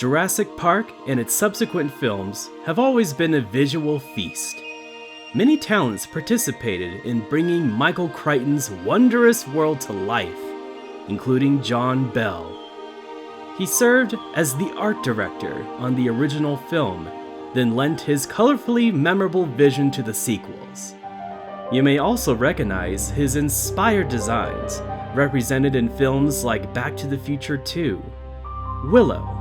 Jurassic Park and its subsequent films have always been a visual feast. Many talents participated in bringing Michael Crichton's wondrous world to life, including John Bell. He served as the art director on the original film, then lent his colorfully memorable vision to the sequels. You may also recognize his inspired designs, represented in films like Back to the Future 2, Willow,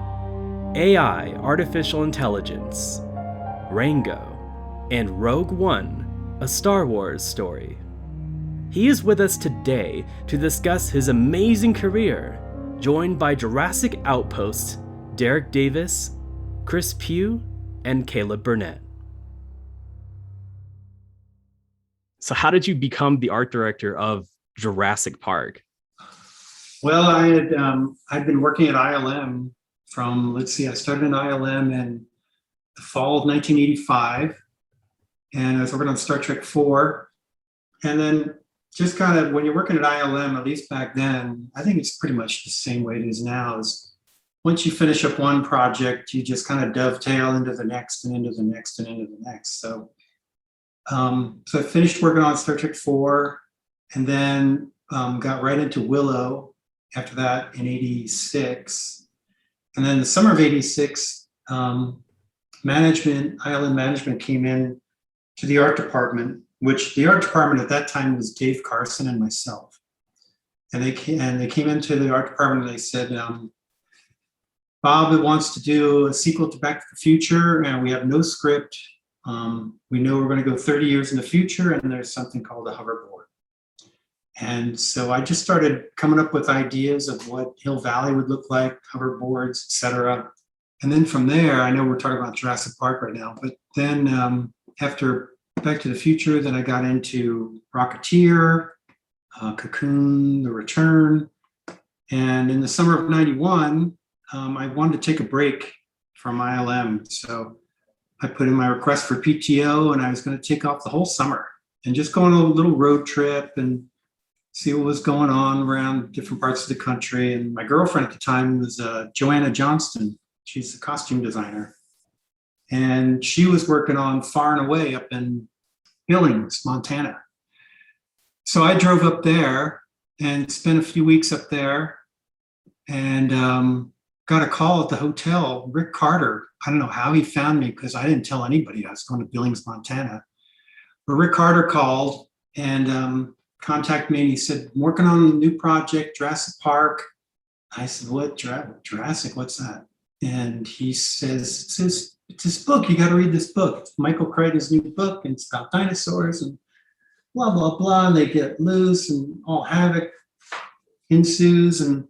AI Artificial Intelligence, Rango, and Rogue One, a Star Wars story. He is with us today to discuss his amazing career, joined by Jurassic Outpost, Derrick Davis, Chris Pugh, and CALEB BURNETT. So how did you become the art director of Jurassic Park? Well, I'd been working at ILM from, I started in ILM in the fall of 1985, and I was working on Star Trek 4. And then just kind of, when you're working at ILM, at least back then, I think it's pretty much the same way it is now, is once you finish up one project, you just kind of dovetail into the next and into the next and into the next. So I finished working on Star Trek 4 and then got right into Willow after that in 86. And then the summer of 86, ILM management came in to the art department, which the art department at that time was Dave Carson and myself. And they came into the art department and they said, Bob wants to do a sequel to Back to the Future, and we have no script. We know we're going to go 30 years in the future, and there's something called a hoverboard. And so I just started coming up with ideas of what Hill Valley would look like, hoverboards, etc. And then from there, I know we're talking about Jurassic Park right now, but then after Back to the Future, then I got into Rocketeer, Cocoon, The Return. And in the summer of 91, I wanted to take a break from ILM. So I put in my request for PTO, and I was going to take off the whole summer and just go on a little road trip and see what was going on around different parts of the country. And my girlfriend at the time was Joanna Johnston. She's a costume designer. And she was working on Far and Away up in Billings, Montana. So I drove up there and spent a few weeks up there and got a call at the hotel. Rick Carter, I don't know how he found me because I didn't tell anybody I was going to Billings, Montana. But Rick Carter called and contacted me, and he said, I'm working on a new project, Jurassic Park. I said, what, Jurassic, what's that? And he says, it's this book, you got to read this book. It's Michael Crichton's new book, and it's about dinosaurs and blah, blah, blah. And they get loose and all havoc ensues. And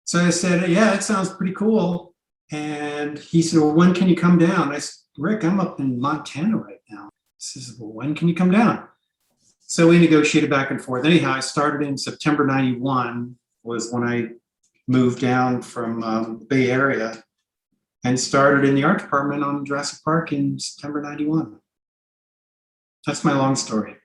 so I said, yeah, that sounds pretty cool. And he said, well, when can you come down? I said, Rick, I'm up in Montana right now. He says, well, when can you come down? So we negotiated back and forth. Anyhow, I started in September 91 was when I moved down from the Bay Area and started in the art department on Jurassic Park in September 91. That's my long story.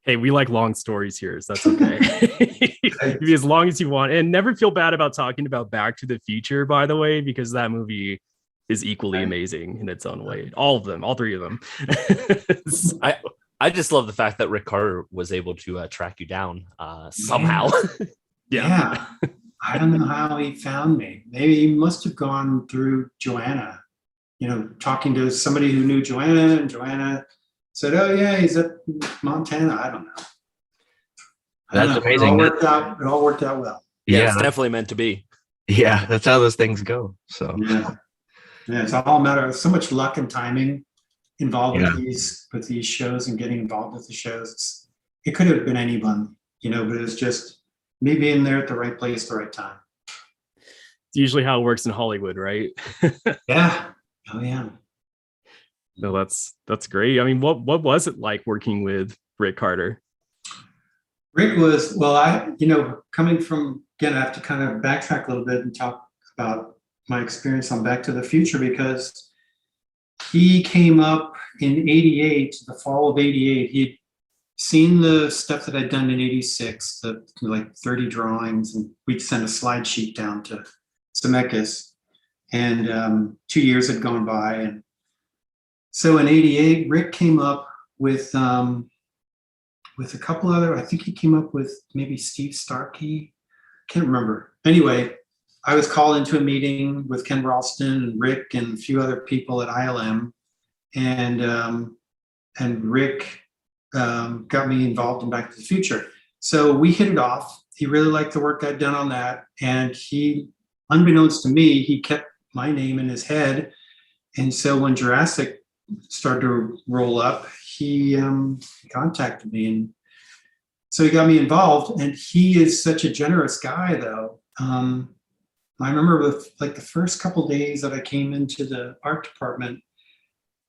Hey, we like long stories here, so that's okay. Be as long as you want. And never feel bad about talking about Back to the Future, by the way, because that movie is equally amazing in its own way. All of them, all three of them. So. I just love the fact that Rick Carter was able to track you down somehow. Yeah. I don't know how he found me. Maybe he must have gone through Joanna, talking to somebody who knew Joanna, and Joanna said, oh yeah, he's at Montana. I don't know. That's amazing. It all worked out well. Yeah, it's definitely meant to be. Yeah, that's how those things go. So yeah, it's all a matter of so much luck and timing involved with these shows and getting involved with the shows. It could have been anyone, but it was just me being there at the right place, at the right time. It's usually how it works in Hollywood, right? Yeah. Oh yeah. No, that's great. I mean, what was it like working with Rick Carter? Rick was, coming from, again, I have to kind of backtrack a little bit and talk about my experience on Back to the Future, because he came up in 88, the fall of 88. He'd seen the stuff that I'd done in 86, the 30 drawings, and we'd send a slide sheet down to Zemeckis. And 2 years had gone by. And so in 88, Rick came up with a couple other, I think he came up with maybe Steve Starkey. Can't remember. Anyway, I was called into a meeting with Ken Ralston and Rick and a few other people at ILM. And Rick got me involved in Back to the Future. So we hit it off. He really liked the work I'd done on that. And he, unbeknownst to me, he kept my name in his head. And so when Jurassic started to roll up, he contacted me. And so he got me involved. And he is such a generous guy, though. I remember with like the first couple of days that I came into the art department,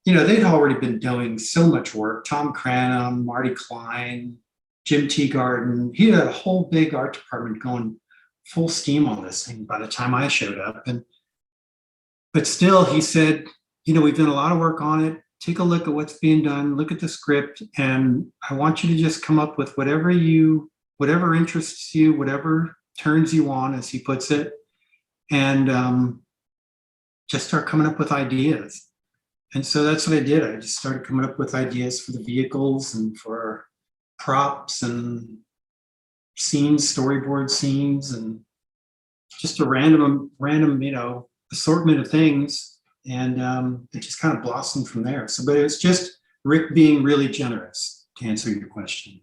you know, they'd already been doing so much work. Tom Cranham, Marty Klein, Jim Teagarden. He had a whole big art department going full steam on this thing by the time I showed up. But still, he said, you know, we've done a lot of work on it. Take a look at what's being done. Look at the script. And I want you to just come up with whatever interests you, whatever turns you on, as he puts it. And just start coming up with ideas. And so that's what I did. I just started coming up with ideas for the vehicles and for props and scenes, storyboard scenes, and just a random, you know, assortment of things. And it just kind of blossomed from there. So, but it was just Rick being really generous, to answer your question.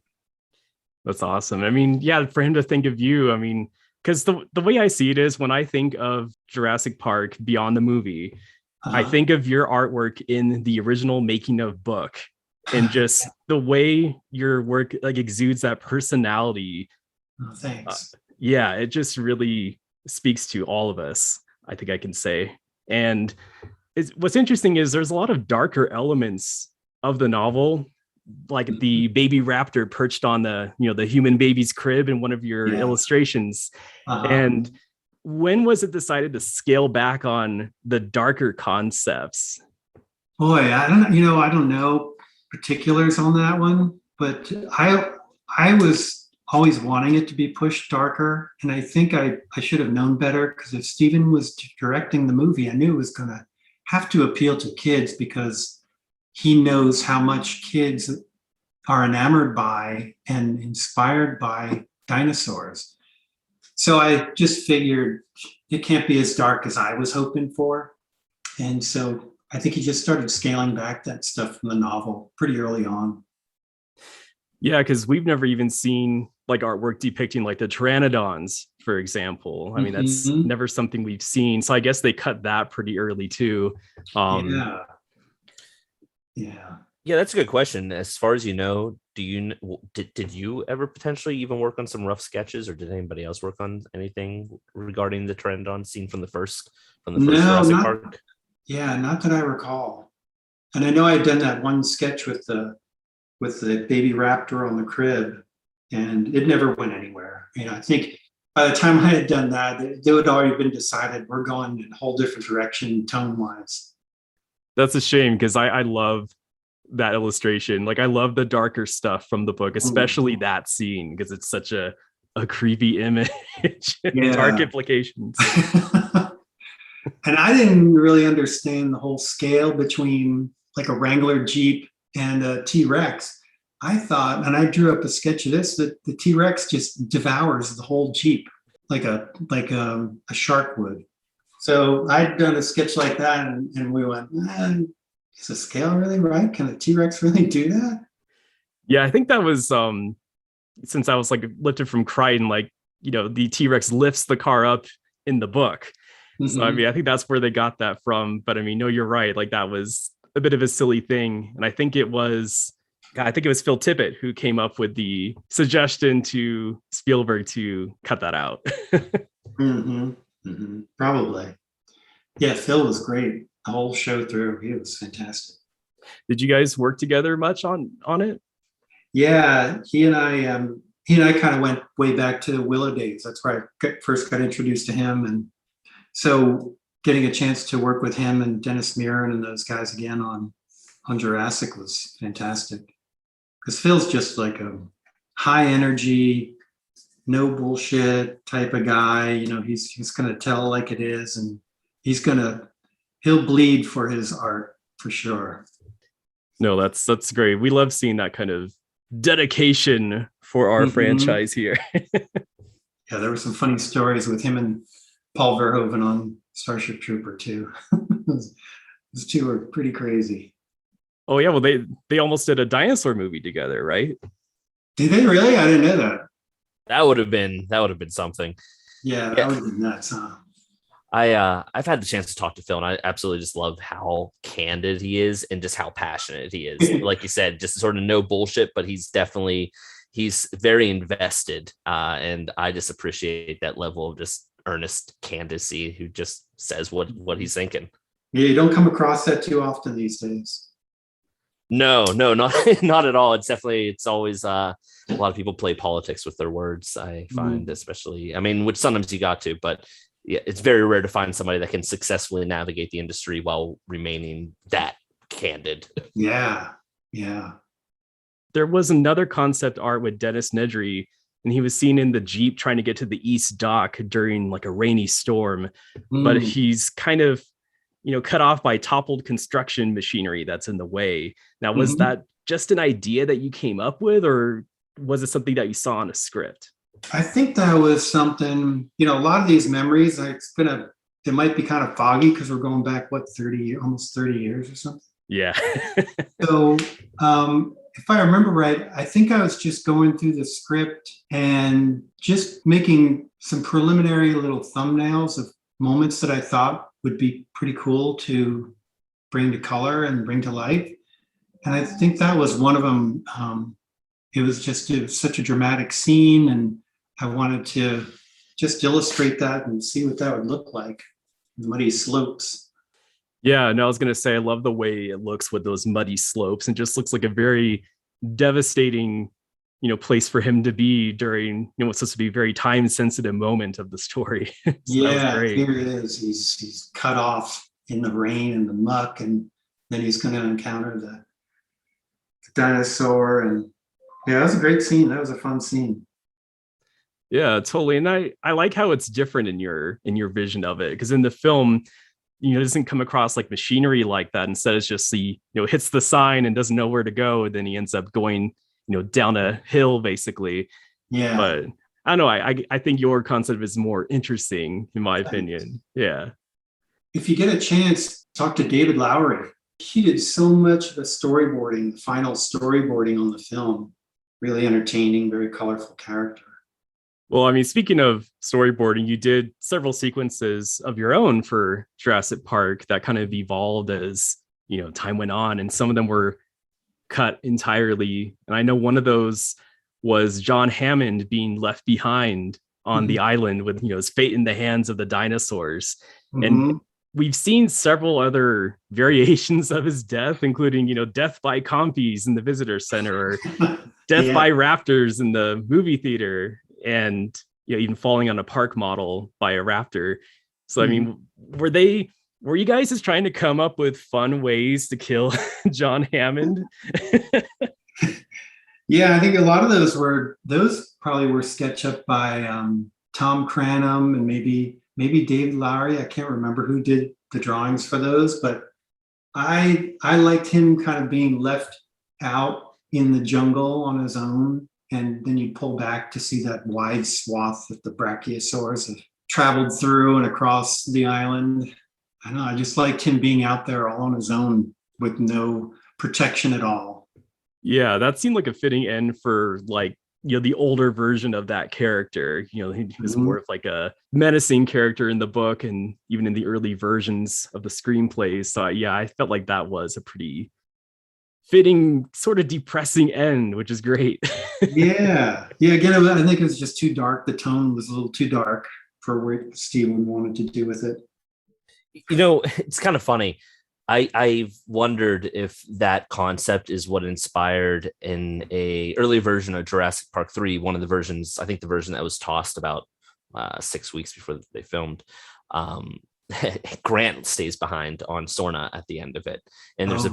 That's awesome. I mean, yeah, for him to think of you, I mean, because the way I see it is when I think of Jurassic Park beyond the movie, I think of your artwork in the original making of book, and just the way your work like exudes that personality. Oh, thanks. Yeah, it just really speaks to all of us, I think I can say. And what's interesting is there's a lot of darker elements of the novel, like the baby raptor perched on the human baby's crib in one of your illustrations. And when was it decided to scale back on the darker concepts? Boy, I don't know particulars on that one, but I was always wanting it to be pushed darker. And I think I should have known better, because if Steven was directing the movie, I knew it was going to have to appeal to kids, because he knows how much kids are enamored by and inspired by dinosaurs. So I just figured it can't be as dark as I was hoping for. And so I think he just started scaling back that stuff from the novel pretty early on. Yeah, because we've never even seen like artwork depicting like the pteranodons, for example. I mean, that's never something we've seen. So I guess they cut that pretty early too. Yeah, that's a good question. As far as you know, did you ever potentially even work on some rough sketches, or did anybody else work on anything regarding the pteranodon scene from the first Jurassic Park? Yeah, not that I recall. And I know I had done that one sketch with the baby raptor on the crib, and it never went anywhere. You know, I think by the time I had done that, it had already been decided we're going in a whole different direction tone-wise. That's a shame, because I love that illustration. Like, I love the darker stuff from the book, especially that scene, because it's such a creepy image. Dark implications. And I didn't really understand the whole scale between like a Wrangler Jeep and a T-Rex. I thought, and I drew up a sketch of this, that the T-Rex just devours the whole Jeep like a shark would. So I'd done a sketch like that, and we went, is the scale really right? Can a T-Rex really do that? Yeah, I think that was since I was like lifted from Crichton, like, you know, the T-Rex lifts the car up in the book. So I mean, I think that's where they got that from. But I mean, no, you're right. Like, that was a bit of a silly thing. And I think it was Phil Tippett who came up with the suggestion to Spielberg to cut that out. Probably. Yeah, Phil was great the whole show through. He was fantastic. Did you guys work together much on it? Yeah, he and I kind of went way back to the Willow days. That's where I first got introduced to him. And so getting a chance to work with him and Dennis Muren and those guys again on Jurassic was fantastic. Because Phil's just like a high energy, no bullshit type of guy. You know, he's going to tell like it is. And he'll bleed for his art for sure. No, that's great. We love seeing that kind of dedication for our franchise here. Yeah, there were some funny stories with him and Paul Verhoeven on Starship Trooper too. Those two are pretty crazy. Oh yeah, well they almost did a dinosaur movie together, right? Did they really? I didn't know that. That would have been something. Yeah, that would have been nuts, huh? I've had the chance to talk to Phil, and I absolutely just love how candid he is and just how passionate he is. Like you said, just sort of no bullshit, but he's very invested, and I just appreciate that level of just earnest candidacy who just says what he's thinking. Yeah, you don't come across that too often these days. No, not not at all. It's always a lot of people play politics with their words. I find, especially, I mean, which sometimes you got to, but yeah, it's very rare to find somebody that can successfully navigate the industry while remaining that candid. Yeah. There was another concept art with Dennis Nedry, and he was seen in the Jeep trying to get to the East Dock during like a rainy storm, but he's kind of, cut off by toppled construction machinery that's in the way. Now, was that just an idea that you came up with, or was it something that you saw in a script? I think that was something, a lot of these memories, they might be kind of foggy because we're going back, almost 30 years or something. Yeah. So if I remember right, I think I was just going through the script and just making some preliminary little thumbnails of moments that I thought would be pretty cool to bring to color and bring to life. And I think that was one of them. It was such a dramatic scene, and I wanted to just illustrate that and see what that would look like. The muddy slopes. Yeah, no, I was going to say, I love the way it looks with those muddy slopes, and just looks like a very devastating, place for him to be during, what's supposed to be a very time sensitive moment of the story. So yeah, here it is. He's cut off in the rain and the muck, and then he's going to encounter the dinosaur. And yeah, that was a great scene. That was a fun scene. Yeah, totally. And I like how it's different in your vision of it, because in the film, it doesn't come across like machinery like that. Instead, it's just hits the sign and doesn't know where to go. And then he ends up going, down a hill basically. Yeah. But I don't know. I think your concept is more interesting, in my opinion. Yeah. If you get a chance, talk to David Lowery. He did so much of the storyboarding, the final storyboarding on the film. Really entertaining, very colorful character. Well, I mean, speaking of storyboarding, you did several sequences of your own for Jurassic Park that kind of evolved as, time went on, and some of them were cut entirely. And I know one of those was John Hammond being left behind on the island with, his fate in the hands of the dinosaurs. And we've seen several other variations of his death, including, death by compies in the visitor center, or death by raptors in the movie theater, and even falling on a park model by a raptor. So I mean, were you guys just trying to come up with fun ways to kill John Hammond? Yeah, I think a lot of those probably were sketched up by Tom Cranham and maybe David Lowery. I can't remember who did the drawings for those, but I liked him kind of being left out in the jungle on his own. And then you pull back to see that wide swath that the brachiosaurs have traveled through and across the island. I don't know, I just liked him being out there all on his own with no protection at all. Yeah, that seemed like a fitting end for the older version of that character. He was more of like a menacing character in the book and even in the early versions of the screenplays. So yeah, I felt like that was a pretty fitting, sort of depressing end, which is great. Yeah. Again, I think it was just too dark. The tone was a little too dark for what Steven wanted to do with it. It's kind of funny. I've wondered if that concept is what inspired in a early version of Jurassic Park 3, one of the versions, I think the version that was tossed about 6 weeks before they filmed. Grant stays behind on Sorna at the end of it, and there's a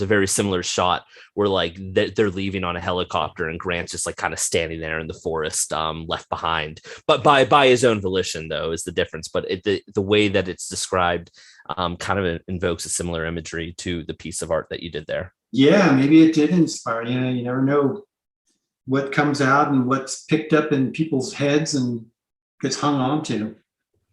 very similar shot where like they're leaving on a helicopter, and Grant's just like kind of standing there in the forest, left behind, but by his own volition, though, is the difference. But the way that it's described kind of invokes a similar imagery to the piece of art that you did there. Yeah, maybe it did inspire. You never know what comes out and what's picked up in people's heads and gets hung on to.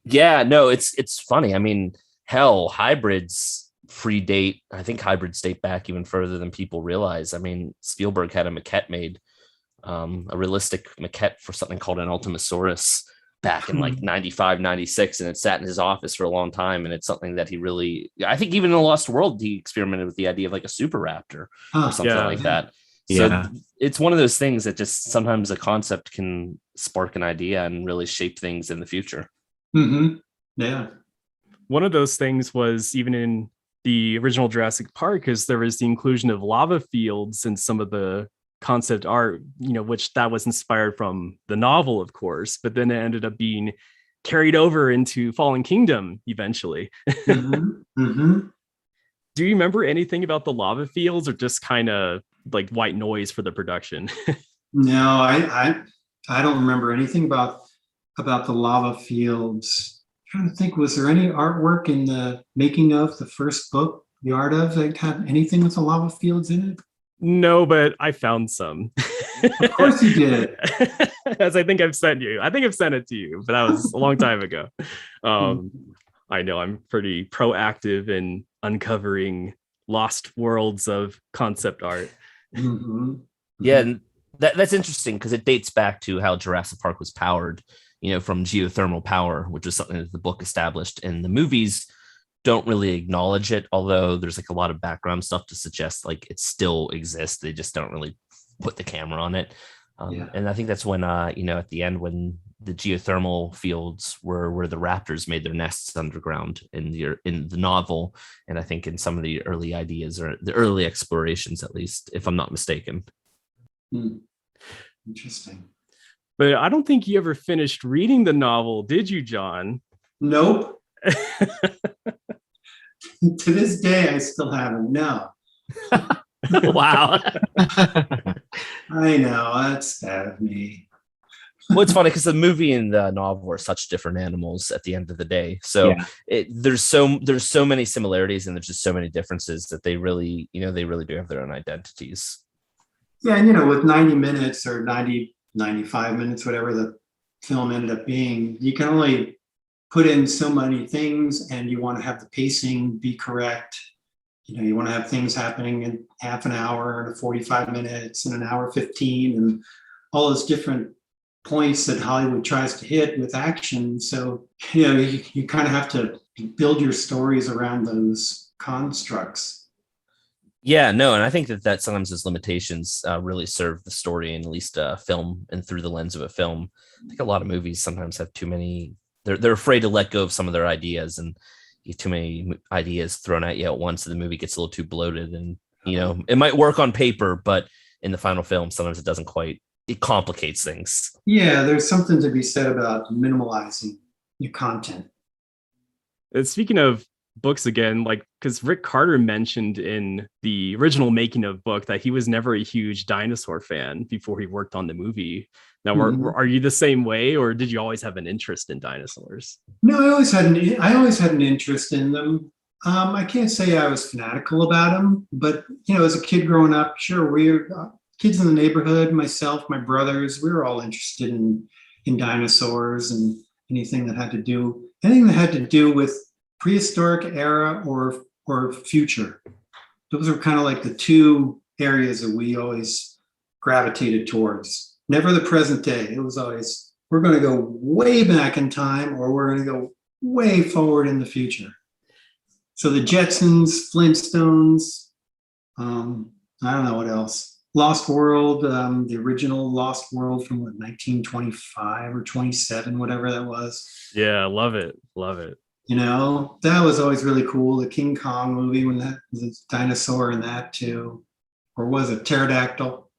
Yeah, no, it's funny. I mean, hell, hybrids predate. I think hybrids date back even further than people realize. I mean, Spielberg had a maquette made, a realistic maquette for something called an Ultimasaurus back in like 95, 96, and it sat in his office for a long time. And it's something that he really, I think even in The Lost World, he experimented with the idea of like a super raptor or something like that. So it's one of those things that just sometimes a concept can spark an idea and really shape things in the future. Mm-hmm. Yeah. One of those things was even in the original Jurassic Park, is there was the inclusion of lava fields in some of the concept art, which that was inspired from the novel, of course, but then it ended up being carried over into Fallen Kingdom eventually. Mm-hmm. Mm-hmm. Do you remember anything about the lava fields, or just kind of like white noise for the production? No, I don't remember anything about the lava fields. I'm trying to think, was there any artwork in the making of the first book, The Art of, that had anything with the lava fields in it? No, but I found some. Of course you did. As I think I've sent it to you, but that was a long time ago. I know I'm pretty proactive in uncovering lost worlds of concept art. Mm-hmm. Yeah, and that's interesting because it dates back to how Jurassic Park was powered, from geothermal power, which was something that the book established. And the movies don't really acknowledge it, although there's like a lot of background stuff to suggest like it still exists. They just don't really put the camera on it. And I think that's when, at the end, when the geothermal fields were where the raptors made their nests underground in the novel. And I think in some of the early ideas, or the early explorations, at least, if I'm not mistaken. Interesting. But I don't think you ever finished reading the novel, did you, John? Nope. To this day, I still haven't. No. Wow. I know, that's bad of me. Well, it's funny because the movie and the novel are such different animals at the end of the day. So there's so many similarities, and there's just so many differences that they really do have their own identities. Yeah, and with 90 minutes or 95 minutes, whatever the film ended up being, you can only put in so many things, and you want to have the pacing be correct. You want to have things happening in half an hour and 45 minutes and an hour 15, and all those different points that Hollywood tries to hit with action. So, you kind of have to build your stories around those constructs. Yeah, no, and I think that sometimes those limitations really serve the story, in at least a film, and through the lens of a film. I think a lot of movies sometimes have too many. They're afraid to let go of some of their ideas, and you get too many ideas thrown at you at once, and the movie gets a little too bloated. And it might work on paper, but in the final film, sometimes it doesn't quite. It complicates things. Yeah, there's something to be said about minimalizing your content. And speaking of books again, like, because Rick Carter mentioned in the original making of book that he was never a huge dinosaur fan before he worked on the movie. Now, are you the same way, or did you always have an interest in dinosaurs? No, I always had an interest in them. I can't say I was fanatical about them, but as a kid growing up, sure, we're kids in the neighborhood, myself, my brothers, we were all interested in dinosaurs and anything that had to do with prehistoric era or future. Those were kind of like the two areas that we always gravitated towards. Never the present day. It was always, we're going to go way back in time, or we're going to go way forward in the future. So the Jetsons, Flintstones, I don't know what else. Lost World, the original Lost World from 1925 or 27, whatever that was. Yeah, love it. Love it. That was always really cool. The King Kong movie, when that was a dinosaur in that too. Or was it pterodactyl?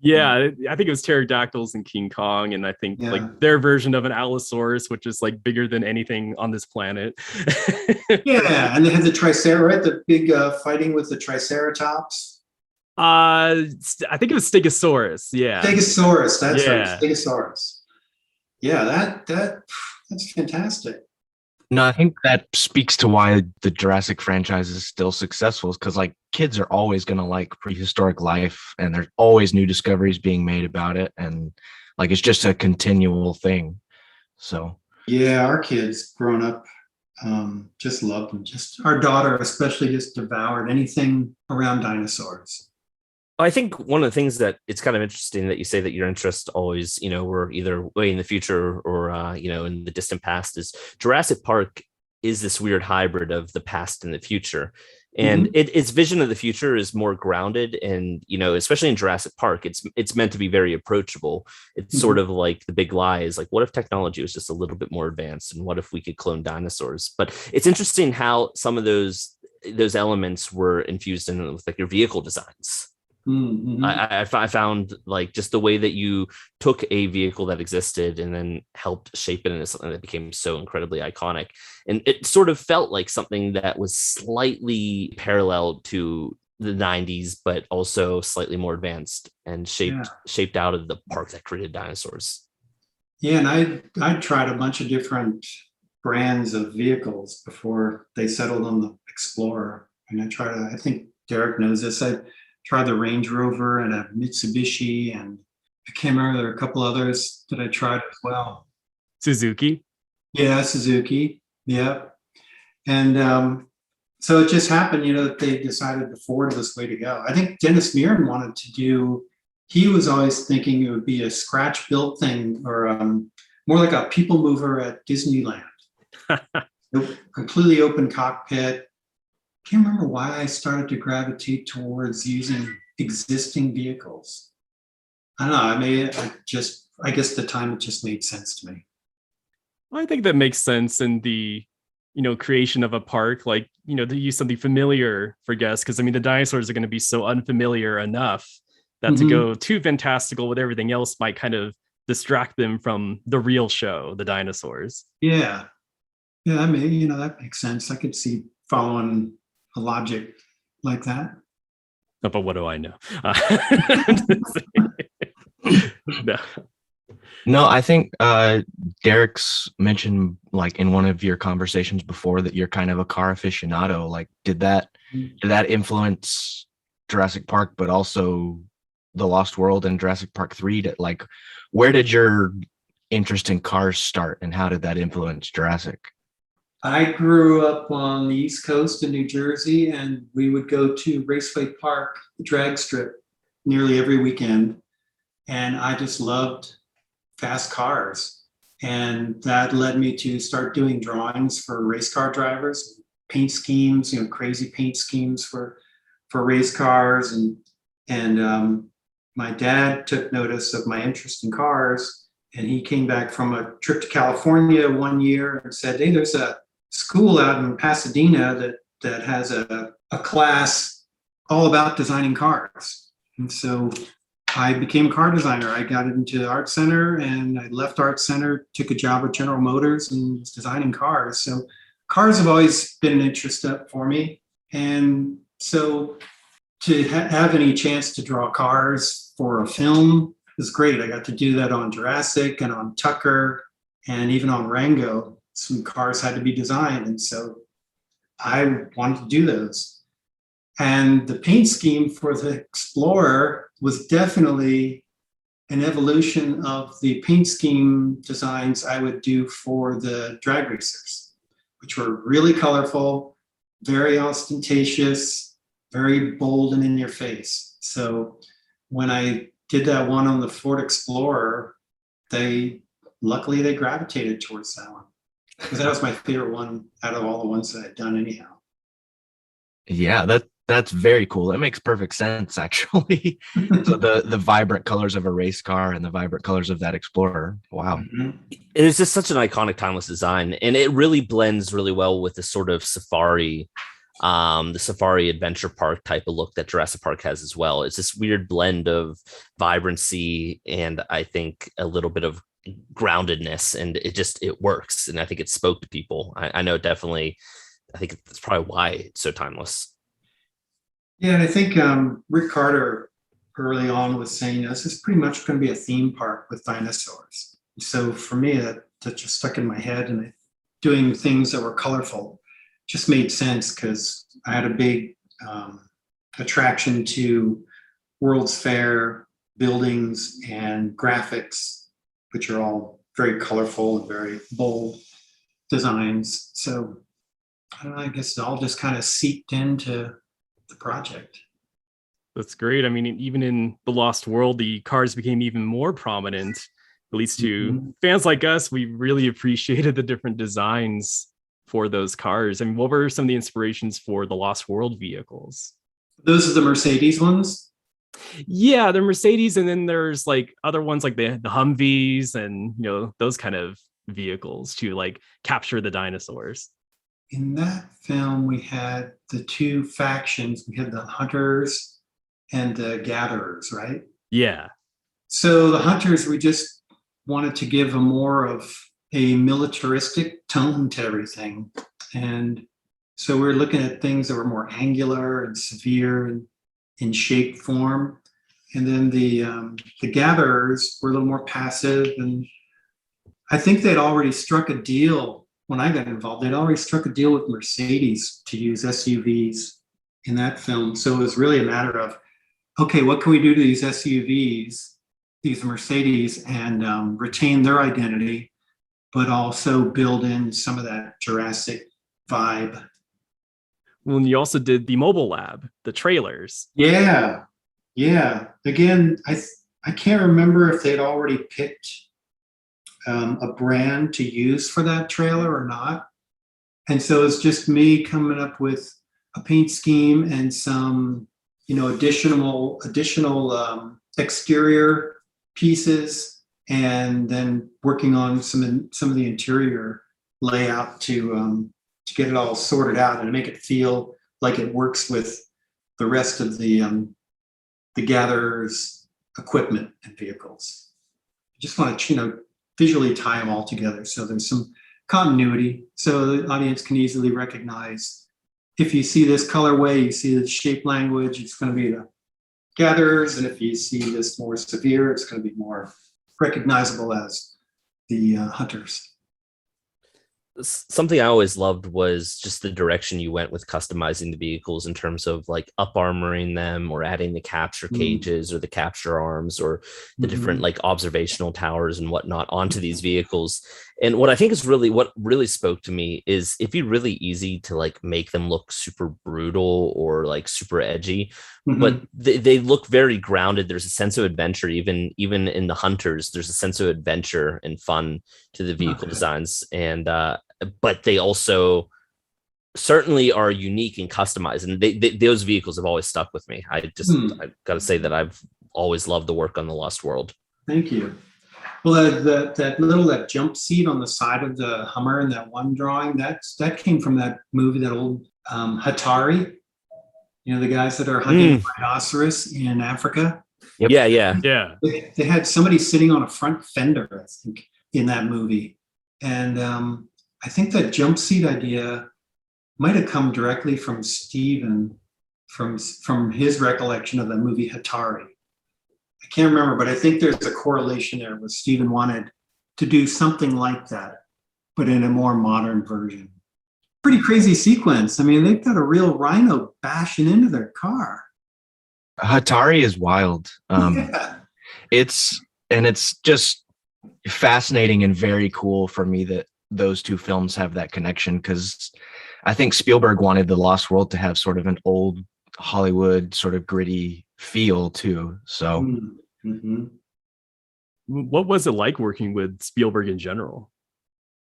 Yeah, I think it was pterodactyls and King Kong, and I think like their version of an Allosaurus, which is like bigger than anything on this planet. Yeah, and they had the Triceratops, right? The big fighting with the Triceratops. I think it was Stegosaurus. Yeah, Stegosaurus. That's right, Stegosaurus. Yeah, that's fantastic. No, I think that speaks to why the Jurassic franchise is still successful, because like kids are always going to like prehistoric life, and there's always new discoveries being made about it, and like it's just a continual thing. So yeah, our kids growing up just loved them. Just our daughter especially just devoured anything around dinosaurs. I think one of the things that it's kind of interesting that you say that your interests always, were either way in the future or, in the distant past is Jurassic Park is this weird hybrid of the past and the future. And its vision of the future is more grounded. And, especially in Jurassic Park, it's meant to be very approachable. It's sort of like the big lie is like, what if technology was just a little bit more advanced? And what if we could clone dinosaurs? But it's interesting how some of those elements were infused in with like your vehicle designs. I found like just the way that you took a vehicle that existed and then helped shape it into something that became so incredibly iconic. And it sort of felt like something that was slightly parallel to the 90s, but also slightly more advanced and shaped out of the park that created dinosaurs. Yeah, and I tried a bunch of different brands of vehicles before they settled on the Explorer. And I think Derrick knows this. I tried the Range Rover and a Mitsubishi, and I can't remember, there are a couple others that I tried as well. Suzuki. Yeah, Suzuki. Yeah. And so it just happened, that they decided the Ford was the way to go. I think Dennis Muren wanted to he was always thinking it would be a scratch built thing or more like a people mover at Disneyland. Completely open cockpit. Can't remember why I started to gravitate towards using existing vehicles. I don't know. I guess the time it just made sense to me. I think that makes sense in the, creation of a park, like, to use something familiar for guests. Because I mean, the dinosaurs are going to be so unfamiliar enough that to go too fantastical with everything else might kind of distract them from the real show, the dinosaurs. Yeah. Yeah. I mean, that makes sense. I could see following a logic like that. But what do I know? No, I think Derrick's mentioned like in one of your conversations before that you're kind of a car aficionado. Like, did that influence Jurassic Park, but also The Lost World and Jurassic Park 3? Like, where did your interest in cars start, and how did that influence Jurassic? I grew up on the East Coast in New Jersey, and we would go to Raceway Park, the drag strip, nearly every weekend. And I just loved fast cars. And that led me to start doing drawings for race car drivers, paint schemes, crazy paint schemes for race cars. And my dad took notice of my interest in cars, and he came back from a trip to California one year and said, "Hey, there's a school out in Pasadena that has a class all about designing cars." And so I became a car designer. I got into Art Center, and I left Art Center, took a job at General Motors, and was designing cars. So cars have always been an interest for me. And so to have any chance to draw cars for a film was great. I got to do that on Jurassic and on Tucker and even on Rango. Some cars had to be designed, and so I wanted to do those. And the paint scheme for the Explorer was definitely an evolution of the paint scheme designs I would do for the drag racers, which were really colorful, very ostentatious, very bold and in your face. So when I did that one on the Ford Explorer, luckily they gravitated towards that one, because that was my favorite one out of all the ones that I'd done anyhow. Yeah, that's very cool. That makes perfect sense, actually. So the vibrant colors of a race car and the vibrant colors of that Explorer. Wow. Mm-hmm. It is just such an iconic, timeless design, and it really blends really well with the sort of safari the safari adventure park type of look that Jurassic Park has as well. It's this weird blend of vibrancy and I think a little bit of groundedness, and it works. And I think it spoke to people. I know definitely, I think that's probably why it's so timeless. Yeah, and I think Rick Carter early on was saying, this is pretty much going to be a theme park with dinosaurs. So for me, that just stuck in my head, and doing things that were colorful just made sense because I had a big attraction to World's Fair buildings and graphics, which are all very colorful and very bold designs. So I don't know, I guess it all just kind of seeped into the project. That's great. I mean, even in The Lost World, the cars became even more prominent, at least to fans like us. We really appreciated the different designs for those cars. I mean, what were some of the inspirations for the Lost World vehicles? Those are the Mercedes ones? Yeah, they're Mercedes, and then there's like other ones like the Humvees and, you know, those kind of vehicles to like capture the dinosaurs. In that film, we had the two factions. We had the hunters and the gatherers, right? Yeah. So the hunters, we just wanted to give a more of a militaristic tone to everything. And so we're looking at things that were more angular and severe and in shape form. And then the gatherers were a little more passive. And I think they'd already struck a deal when I got involved. They'd already struck a deal with Mercedes to use SUVs in that film. So it was really a matter of, okay, what can we do to these SUVs, these Mercedes, and retain their identity, but also build in some of that Jurassic vibe. Well, and you also did the mobile lab, the trailers. Yeah. Again, I can't remember if they'd already picked a brand to use for that trailer or not. And so it's just me coming up with a paint scheme and some, additional exterior pieces, and then working on some of the interior layout to get it all sorted out and make it feel like it works with the rest of the gatherers' equipment and vehicles. I just want to, visually tie them all together so there's some continuity, so the audience can easily recognize, if you see this colorway, you see the shape language, it's going to be the gatherers, and if you see this more severe, it's going to be more recognizable as the hunters. Something I always loved was just the direction you went with customizing the vehicles in terms of like up armoring them or adding the capture cages or the capture arms or the different like observational towers and whatnot onto these vehicles. And what I think is what really spoke to me is it'd be really easy to like make them look super brutal or like super edgy, but they look very grounded. There's a sense of adventure, even in the hunters, there's a sense of adventure and fun to the vehicle designs. And but they also certainly are unique and customized, and those vehicles have always stuck with me. I got to say that I've always loved the work on The Lost World. Thank you. Well, that jump seat on the side of the Hummer in that one drawing, that came from that movie, that old Hatari. The guys that are hunting rhinoceros in Africa. Yep. Yeah. They had somebody sitting on a front fender, I think, in that movie, and I think that jump seat idea might have come directly from Steven, from his recollection of the movie Hatari. I can't remember, but I think there's a correlation there where Steven wanted to do something like that, but in a more modern version. Pretty crazy sequence. I mean, they've got a real rhino bashing into their car. Hatari is wild. It's just fascinating and very cool for me that those two films have that connection, because I think Spielberg wanted The Lost World to have sort of an old Hollywood sort of gritty feel too. So what was it like working with Spielberg in general?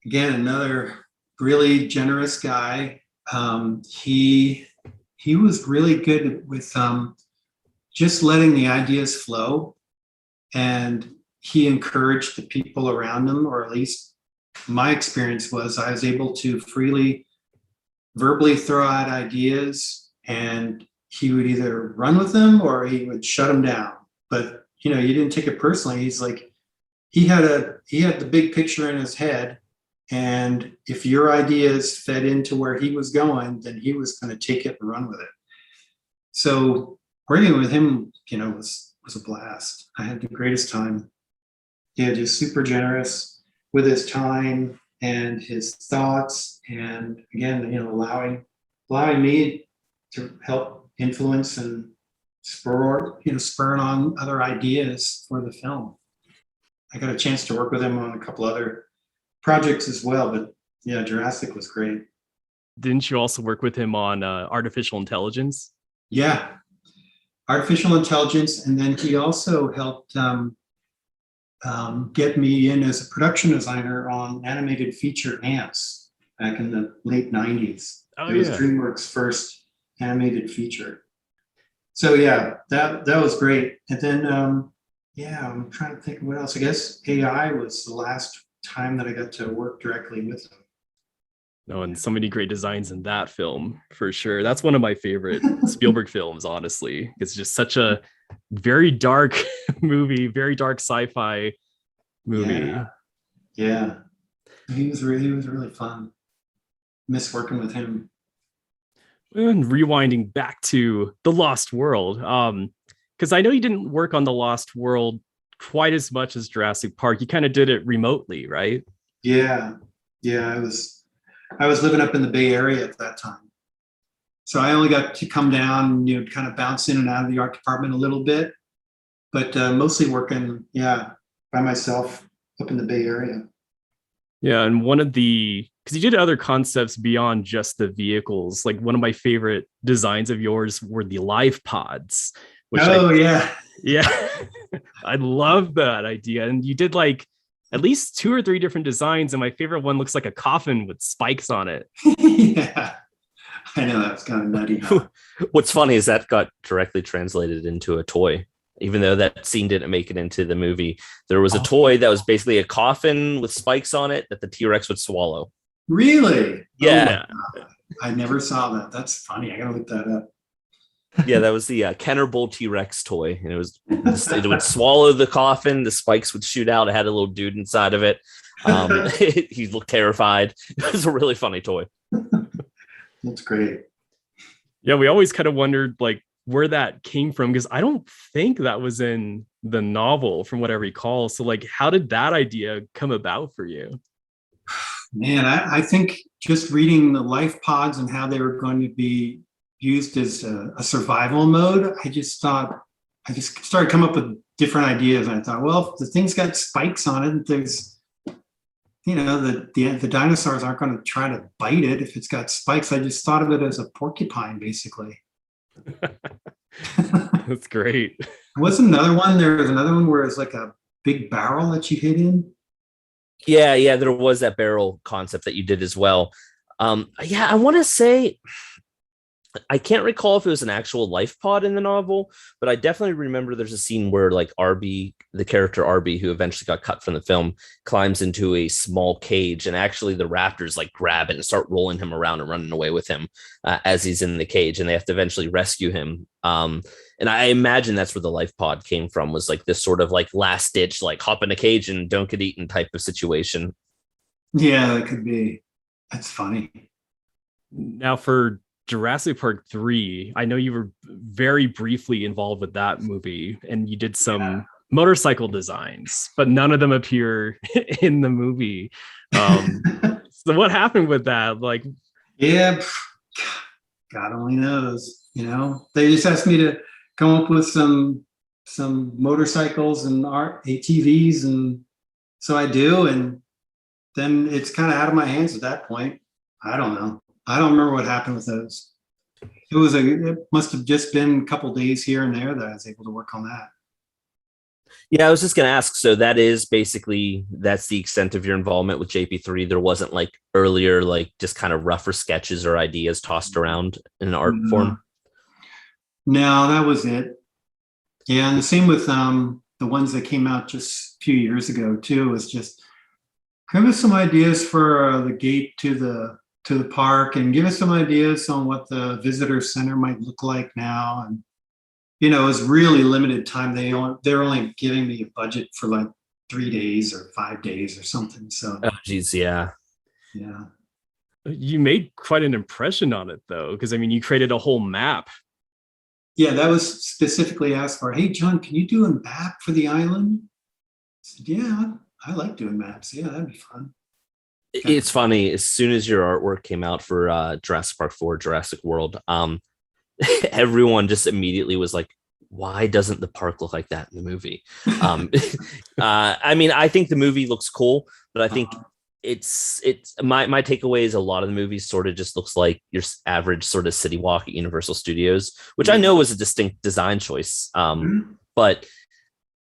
Again, another really generous guy. He was really good with just letting the ideas flow, and he encouraged the people around him, or at least my experience was I was able to freely verbally throw out ideas, and he would either run with them or he would shut them down. But you didn't take it personally. He's like, he had the big picture in his head, and if your ideas fed into where he was going, then he was going to take it and run with it. So working with him, was a blast. I had the greatest time. Yeah, just super generous with his time and his thoughts, and again, allowing me to help influence and spur on other ideas for the film. I got a chance to work with him on a couple other projects as well, but yeah, Jurassic was great. Didn't you also work with him on artificial intelligence? Yeah, artificial intelligence, and then he also helped get me in as a production designer on animated feature Ants back in the late 90s. It was DreamWorks' first animated feature. So yeah, that was great. And then I'm trying to think of what else. I guess AI was the last time that I got to work directly with him. No, and so many great designs in that film, for sure. That's one of my favorite Spielberg films, honestly. It's just such a very dark movie, very dark sci-fi movie. Yeah. He was really fun. Miss working with him. And rewinding back to The Lost World, because I know you didn't work on The Lost World quite as much as Jurassic Park. You kind of did it remotely, right? Yeah. I was living up in the Bay Area at that time. So I only got to come down, kind of bounce in and out of the art department a little bit, but mostly working, by myself up in the Bay Area. Yeah, and because you did other concepts beyond just the vehicles. Like one of my favorite designs of yours were the life pods. Yeah. I love that idea. And you did like at least 2 or 3 different designs, and my favorite one looks like a coffin with spikes on it. Yeah, I know, that's kind of nutty. Huh? What's funny is that got directly translated into a toy. Even though that scene didn't make it into the movie, there was a toy that was basically a coffin with spikes on it that the T-Rex would swallow. Really? Yeah. Oh, I never saw that. That's funny. I gotta look that up. Yeah, that was the Kenner Bull T-Rex toy, and it would swallow the coffin. The spikes would shoot out. It had a little dude inside of it. He looked terrified. It was a really funny toy. That's great. Yeah, we always kind of wondered like where that came from, because I don't think that was in the novel from what I recall. So like, how did that idea come about for you? Man, I think just reading the life pods and how they were going to be used as a survival mode, I just started coming up with different ideas. And I thought, well, if the thing's got spikes on it, there's, the dinosaurs aren't going to try to bite it if it's got spikes. I just thought of it as a porcupine, basically. That's great. There was another one where it's like a big barrel that you hit in. Yeah, there was that barrel concept that you did as well. I want to say, I can't recall if it was an actual life pod in the novel, but I definitely remember there's a scene where like Arby, the character Arby, who eventually got cut from the film, climbs into a small cage, and actually the raptors like grab it and start rolling him around and running away with him as he's in the cage, and they have to eventually rescue him. And I imagine that's where the life pod came from, was like this sort of like last ditch, like hop in a cage and don't get eaten type of situation. Yeah, that could be. That's funny. Now for Jurassic Park 3, I know you were very briefly involved with that movie, and you did some motorcycle designs, but none of them appear in the movie. So what happened with that? Like, yeah, God only knows. They just asked me to come up with some motorcycles and ATVs, and so I do, and then it's kind of out of my hands at that point. I don't know. I don't remember what happened with those. It must have just been a couple days here and there that I was able to work on that. Yeah, I was just going to ask. So that's the extent of your involvement with JP3. There wasn't like earlier, like just kind of rougher sketches or ideas tossed around in an art form. No, that was it. Yeah, and the same with the ones that came out just a few years ago too. Was just give us some ideas for the gate to to the park and give us some ideas on what the visitor center might look like now. And, it was really limited time. They're only giving me a budget for like 3 days or 5 days or something. So, Oh, geez, yeah. yeah. You made quite an impression on it, though, because you created a whole map. Yeah, that was specifically asked for. Hey, John, can you do a map for the island? I said, yeah, I like doing maps. Yeah, that'd be fun. It's funny. As soon as your artwork came out for Jurassic Park 4, Jurassic World, everyone just immediately was like, why doesn't the park look like that in the movie? I think the movie looks cool, but I think it's my takeaway is a lot of the movies sort of just looks like your average sort of city walk at Universal Studios, which I know was a distinct design choice. But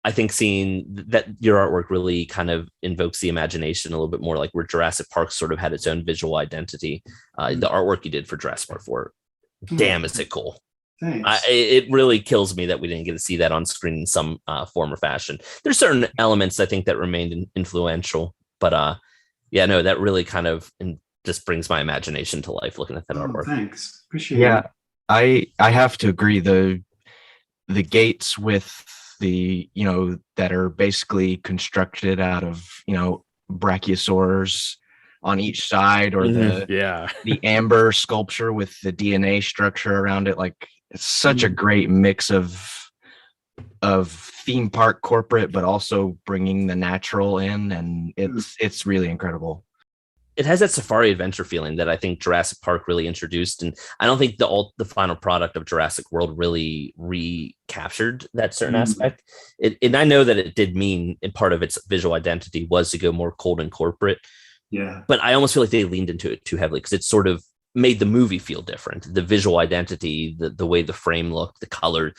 I think seeing that your artwork really kind of invokes the imagination a little bit more, like where Jurassic Park sort of had its own visual identity. The artwork you did for Jurassic Park 4, damn, is it cool. It really kills me that we didn't get to see that on screen in some form or fashion. There's certain elements I think that remained influential, but that really kind of just brings my imagination to life looking at that artwork. Thanks, appreciate it. Yeah, I have to agree. The gates with the that are basically constructed out of brachiosaurs on each side, or the amber sculpture with the DNA structure around it. Like, it's such a great mix of theme park corporate, but also bringing the natural in, and it's really incredible. It has that safari adventure feeling that I think Jurassic Park really introduced, and I don't think the final product of Jurassic World really recaptured that certain aspect. And I know that it did mean, and part of its visual identity was to go more cold and corporate. Yeah, but I almost feel like they leaned into it too heavily because it sort of made the movie feel different. The visual identity, the way the frame looked, the color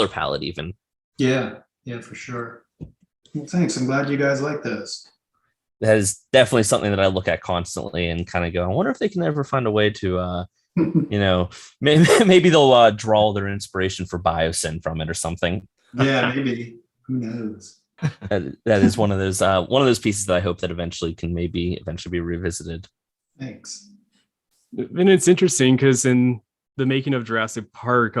palette, even. Yeah, for sure. Well, thanks. I'm glad you guys like this. That is definitely something that I look at constantly and kind of go, I wonder if they can ever find a way to, maybe they'll draw their inspiration for Biosyn from it or something. Yeah, maybe. Who knows? That is one of those pieces that I hope that eventually be revisited. Thanks. And it's interesting because in the making of Jurassic Park,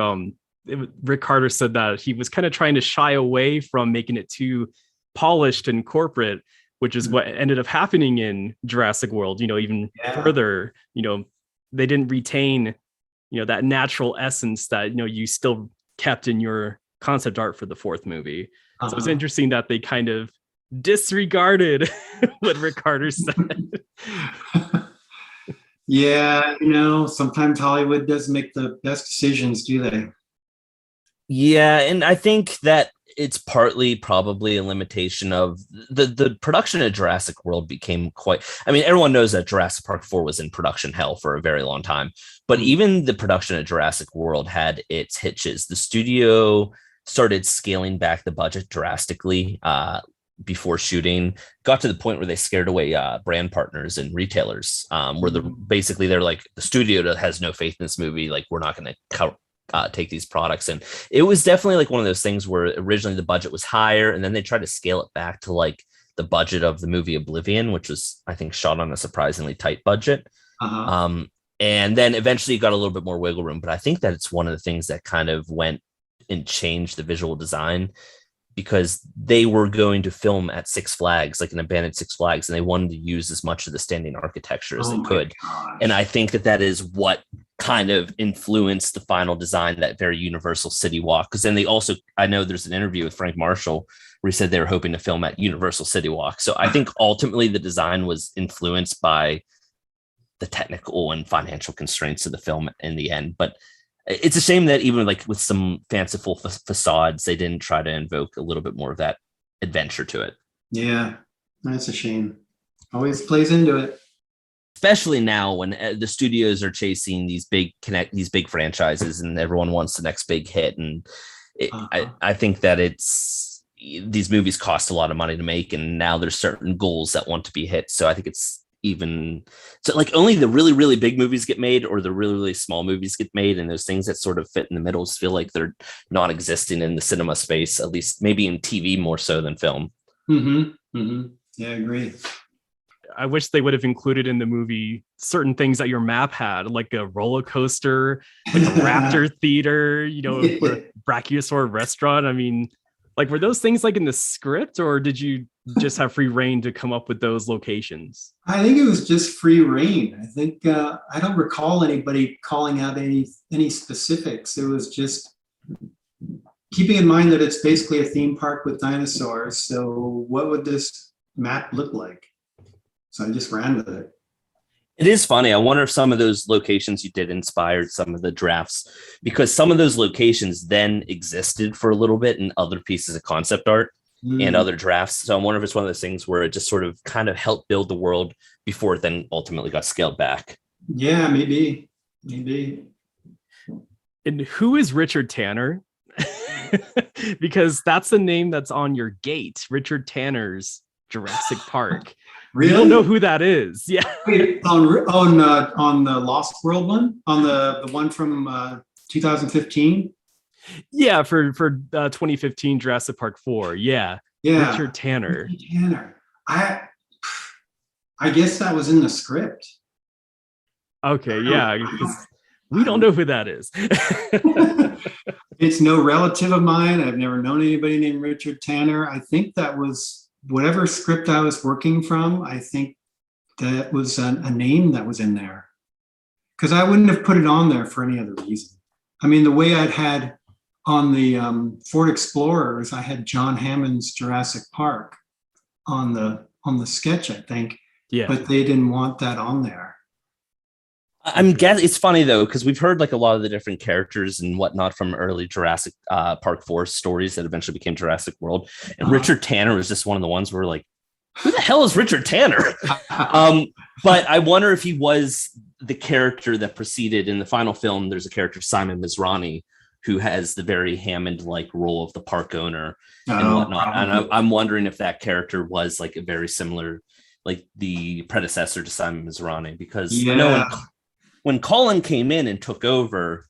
Rick Carter said that he was kind of trying to shy away from making it too polished and corporate, which is what ended up happening in Jurassic World. Even further, they didn't retain, that natural essence that, you still kept in your concept art for the fourth movie. So it's interesting that they kind of disregarded what Rick Carter said. Yeah, sometimes Hollywood doesn't make the best decisions, do they? Yeah, and I think that it's partly probably a limitation of the production of Jurassic World became quite, everyone knows that Jurassic Park 4 was in production hell for a very long time, but even the production of Jurassic World had its hitches. The studio started scaling back the budget drastically before shooting, got to the point where they scared away brand partners and retailers, where they're like, the studio has no faith in this movie. Like, we're not going to take these products. And it was definitely like one of those things where originally the budget was higher, and then they tried to scale it back to like the budget of the movie Oblivion, which was, I think, shot on a surprisingly tight budget. And then eventually got a little bit more wiggle room. But I think that it's one of the things that kind of went and changed the visual design, because they were going to film at Six Flags, like an abandoned Six Flags, and they wanted to use as much of the standing architecture as they could. Gosh. And I think that is what kind of influenced the final design, that very Universal City Walk. Because then I know there's an interview with Frank Marshall where he said they were hoping to film at Universal City Walk. So I think ultimately the design was influenced by the technical and financial constraints of the film in the end. But it's a shame that even like with some fanciful facades, they didn't try to invoke a little bit more of that adventure to it. Yeah, that's a shame. Always plays into it. Especially now when the studios are chasing these big franchises and everyone wants the next big hit. And I think that these movies cost a lot of money to make, and now there's certain goals that want to be hit. So I think like only the really, really big movies get made, or the really, really small movies get made. And those things that sort of fit in the middle feel like they're not existing in the cinema space, at least maybe in TV more so than film. Yeah, I agree. I wish they would have included in the movie certain things that your map had, like a roller coaster, like a raptor theater, or a brachiosaur restaurant. I mean, like, were those things like in the script, or did you just have free reign to come up with those locations? I think it was just free reign. I think I don't recall anybody calling out any specifics. It was just keeping in mind that it's basically a theme park with dinosaurs. So what would this map look like? So I just ran with it. It is funny. I wonder if some of those locations you did inspired some of the drafts, because some of those locations then existed for a little bit in other pieces of concept art and other drafts. So I wonder if it's one of those things where it just sort of kind of helped build the world before it then ultimately got scaled back. Yeah, maybe. And who is Richard Tanner? Because that's the name that's on your gate, Richard Tanner's Jurassic Park. Really? You don't know who that is. Yeah. Wait, on the Lost World one, on the one from 2015. Yeah, for 2015 Jurassic Park 4. Yeah. Richard Tanner. Richard Tanner. I guess that was in the script. Okay, yeah. We don't know who that is. It's no relative of mine. I've never known anybody named Richard Tanner. I think that was whatever script I was working from. I think that was a name that was in there, because I wouldn't have put it on there for any other reason. I mean, the way I'd had on the Ford Explorers, I had John Hammond's Jurassic Park on the sketch, I think. Yeah. But they didn't want that on there. I'm guessing it's funny though, because we've heard like a lot of the different characters and whatnot from early Jurassic Park 4 stories that eventually became Jurassic World. And Richard Tanner was just one of the ones where like, who the hell is Richard Tanner? But I wonder if he was the character that preceded in the final film. There's a character, Simon Mizrahi, who has the very Hammond-like role of the park owner and whatnot. And I'm wondering if that character was like a very similar, like the predecessor to Simon Mizrahi, because when Colin came in and took over,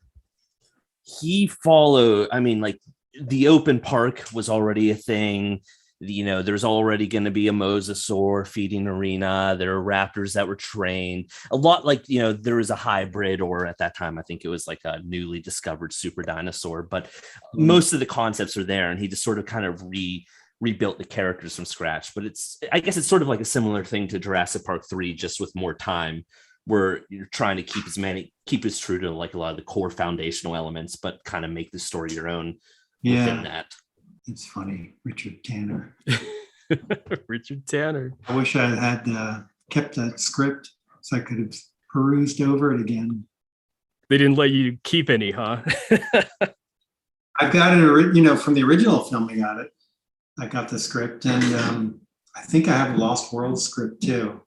he followed, I mean, like the open park was already a thing. There's already going to be a mosasaur feeding arena. There are raptors that were trained a lot. Like, there was a hybrid, or at that time, I think it was like a newly discovered super dinosaur, but most of the concepts are there. And he just sort of kind of rebuilt the characters from scratch. But I guess it's sort of like a similar thing to Jurassic Park 3, just with more time, where you're trying to keep as true to like a lot of the core foundational elements, but kind of make the story your own within that. It's funny, Richard Tanner. Richard Tanner. I wish I had kept that script so I could have perused over it again. They didn't let you keep any, huh? I've got it, from the original film. I got the script, and I think I have a Lost World script too.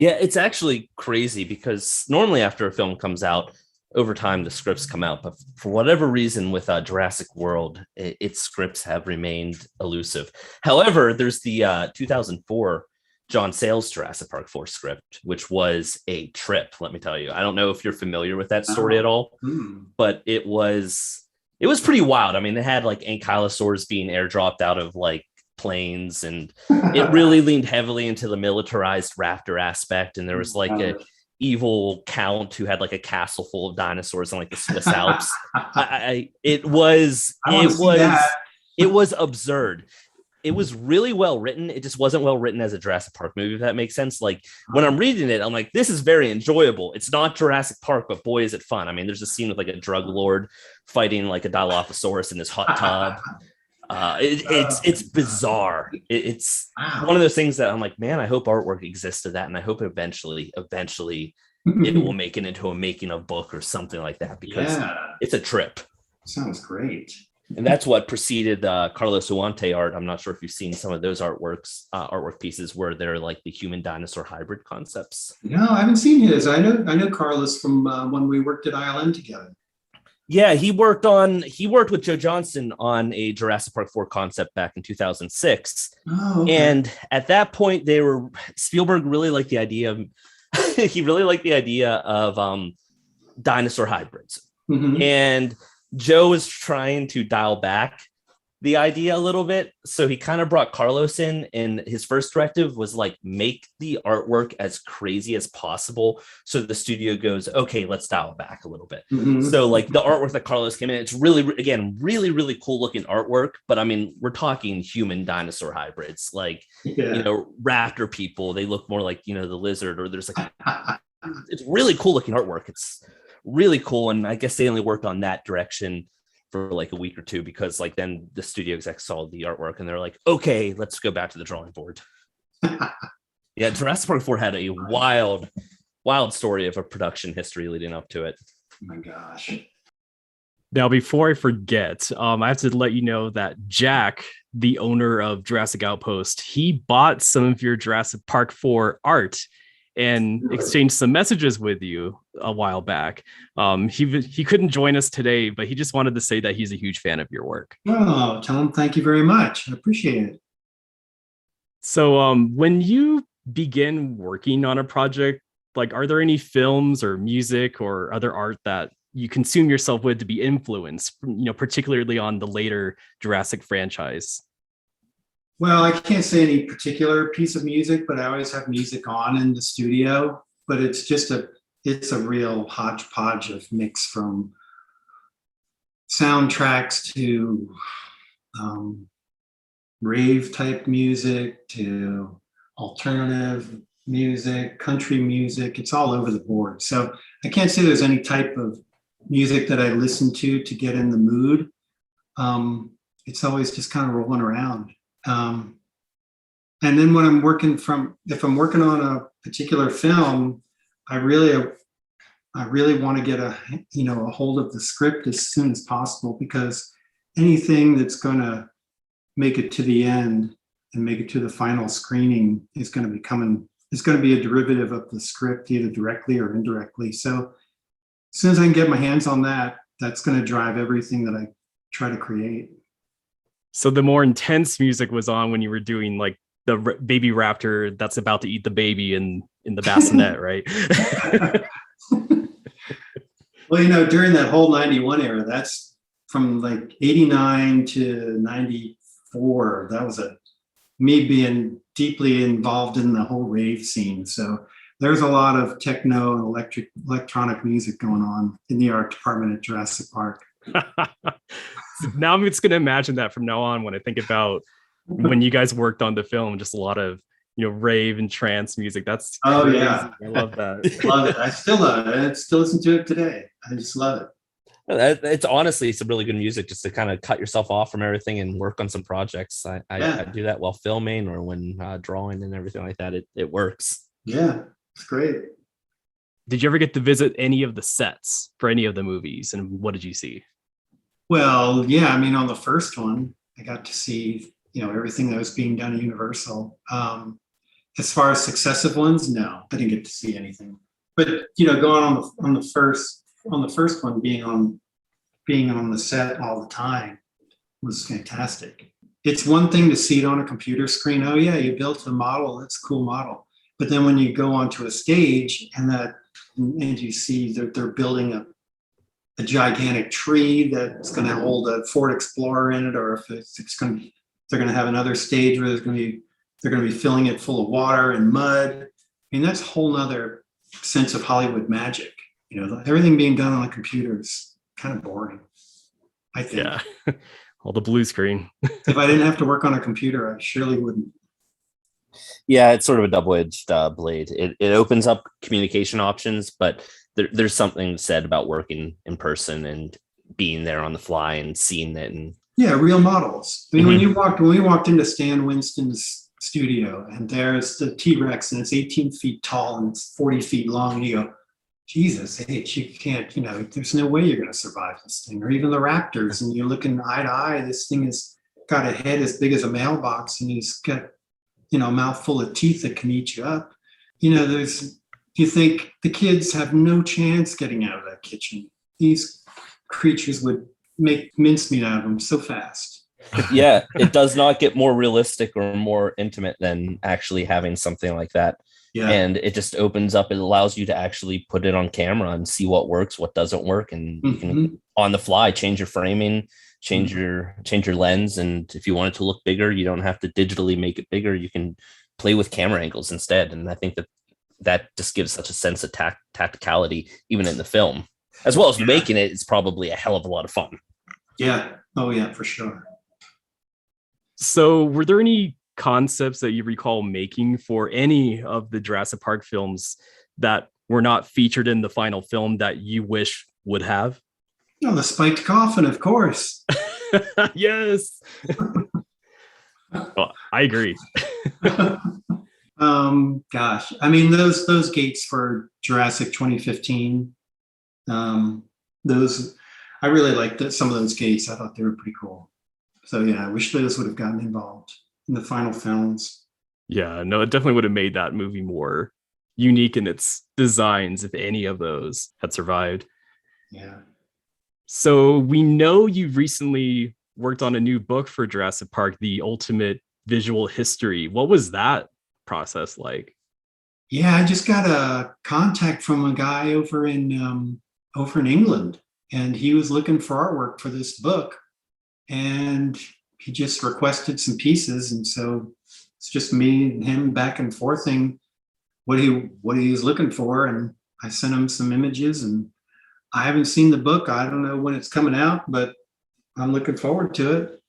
Yeah, it's actually crazy, because normally after a film comes out, over time the scripts come out, but for whatever reason with Jurassic World, its scripts have remained elusive. However, there's the 2004 John Sayles Jurassic Park 4 script, which was a trip, let me tell you. I don't know if you're familiar with that story at all, but it was pretty wild. I mean, they had like ankylosaurs being airdropped out of like planes, and it really leaned heavily into the militarized raptor aspect. And there was like a evil count who had like a castle full of dinosaurs in like the Swiss Alps. It was absurd. It was really well written. It just wasn't well written as a Jurassic Park movie, if that makes sense. Like when I'm reading it, I'm like, this is very enjoyable. It's not Jurassic Park, but boy, is it fun. I mean, there's a scene with like a drug lord fighting like a Dilophosaurus in this hot tub. It's bizarre. It's one of those things that I'm like, man, I hope artwork exists to that, and I hope eventually it will make it into a making of book or something like that, because it's a trip. Sounds great. And that's what preceded Carlos Huante art. I'm not sure if you've seen some of those artwork pieces where they're like the human dinosaur hybrid concepts. No, I haven't seen his. I know Carlos from when we worked at ILM together. Yeah, he worked with Joe Johnston on a Jurassic Park 4 concept back in 2006. Oh, okay. And at that point, Spielberg really liked the idea of dinosaur hybrids. Mm-hmm. And Joe was trying to dial back the idea a little bit. So he kind of brought Carlos in, and his first directive was like, make the artwork as crazy as possible. So the studio goes, okay, let's dial it back a little bit. So like the artwork that Carlos came in, it's really, again, really, really cool looking artwork. But I mean, we're talking human dinosaur hybrids, like, you know, raptor people. They look more like, you know, the lizard, or there's like, it's really cool looking artwork. It's really cool. And I guess they only worked on that direction for like a week or two, because like then the studio execs saw the artwork and they're like, okay, let's go back to the drawing board. Yeah, Jurassic Park 4 had a wild story of a production history leading up to it. Oh my gosh. Now, before I forget, I have to let you know that Jack, the owner of Jurassic Outpost, he bought some of your Jurassic Park 4 art and exchanged some messages with you a while back. He couldn't join us today, but he just wanted to say that he's a huge fan of your work. Oh, tell him thank you very much. I appreciate it. So when you begin working on a project, like, are there any films or music or other art that you consume yourself with to be influenced, you know, particularly on the later Jurassic franchise? Well, I can't say any particular piece of music, but I always have music on in the studio. But it's a real hodgepodge of mix, from soundtracks to rave type music to alternative music, country music. It's all over the board. So I can't say there's any type of music that I listen to get in the mood. It's always just kind of rolling around. And then when if I'm working on a particular film, I really want to get a hold of the script as soon as possible, because anything that's going to make it to the end and make it to the final screening is going to be a derivative of the script, either directly or indirectly. So as soon as I can get my hands on that, that's going to drive everything that I try to create. So the more intense music was on when you were doing like the baby raptor that's about to eat the baby in the bassinet, right? Well, during that whole 91 era, that's from like 89 to 94. That was me being deeply involved in the whole rave scene. So there's a lot of techno and electronic music going on in the art department at Jurassic Park. Now I'm just going to imagine that from now on when I think about when you guys worked on the film, just a lot of, rave and trance music. That's crazy. Yeah. I love that. Love it. I still love it. I still listen to it today. I just love it. It's honestly some really good music just to kind of cut yourself off from everything and work on some projects. I do that while filming or when drawing and everything like that. It works. Yeah, it's great. Did you ever get to visit any of the sets for any of the movies, and what did you see? Well, yeah, I mean, on the first one, I got to see, everything that was being done at Universal. As far as successive ones, no, I didn't get to see anything. But going on the first one, being on the set all the time was fantastic. It's one thing to see it on a computer screen. Oh yeah, you built a model. That's a cool model. But then when you go onto a stage and you see that they're building a gigantic tree that's going to hold a Ford Explorer in it, or if they're going to have another stage where they're going to be filling it full of water and mud. I mean, that's a whole nother sense of Hollywood magic. Everything being done on a computer is kind of boring, I think. Yeah, all the blue screen. If I didn't have to work on a computer, I surely wouldn't. Yeah, it's sort of a double-edged blade. It opens up communication options, but there's something said about working in person and being there on the fly and seeing it. And yeah, real models. I mean, when we walked into Stan Winston's studio, and there's the T-Rex, and it's 18 feet tall and it's 40 feet long, and you go, Jesus H, you can't, there's no way you're going to survive this thing. Or even the raptors, and you're looking eye to eye, this thing has got a head as big as a mailbox, and he's got, a mouth full of teeth that can eat you up. You think the kids have no chance getting out of that kitchen. These creatures would make mincemeat out of them so fast. Yeah, it does not get more realistic or more intimate than actually having something like that Yeah. And it just opens up, it allows you to actually put it on camera and see what works, what doesn't work. And you can on the fly change your framing, change your lens. And if you want it to look bigger, you don't have to digitally make it bigger. You can play with camera angles instead. And I think that just gives such a sense of tacticality, even in the film, as well as making it. It's probably a hell of a lot of fun. Yeah. Oh yeah, for sure. So were there any concepts that you recall making for any of the Jurassic Park films that were not featured in the final film that you wish would have? Oh, the spiked coffin, of course. Yes. Well, I agree. Gosh, I mean, those gates for Jurassic 2015, those, I really liked some of those gates. I thought they were pretty cool. So yeah, I wish those would have gotten involved in the final films. Yeah, no, it definitely would have made that movie more unique in its designs if any of those had survived. Yeah. So we know you've recently worked on a new book for Jurassic Park, The Ultimate Visual History. What was that process like? Yeah, I just got a contact from a guy over in England, and he was looking for artwork for this book, and he just requested some pieces, and so it's just me and him back and forthing what he was looking for, and I sent him some images, and I haven't seen the book. I don't know when it's coming out, but I'm looking forward to it.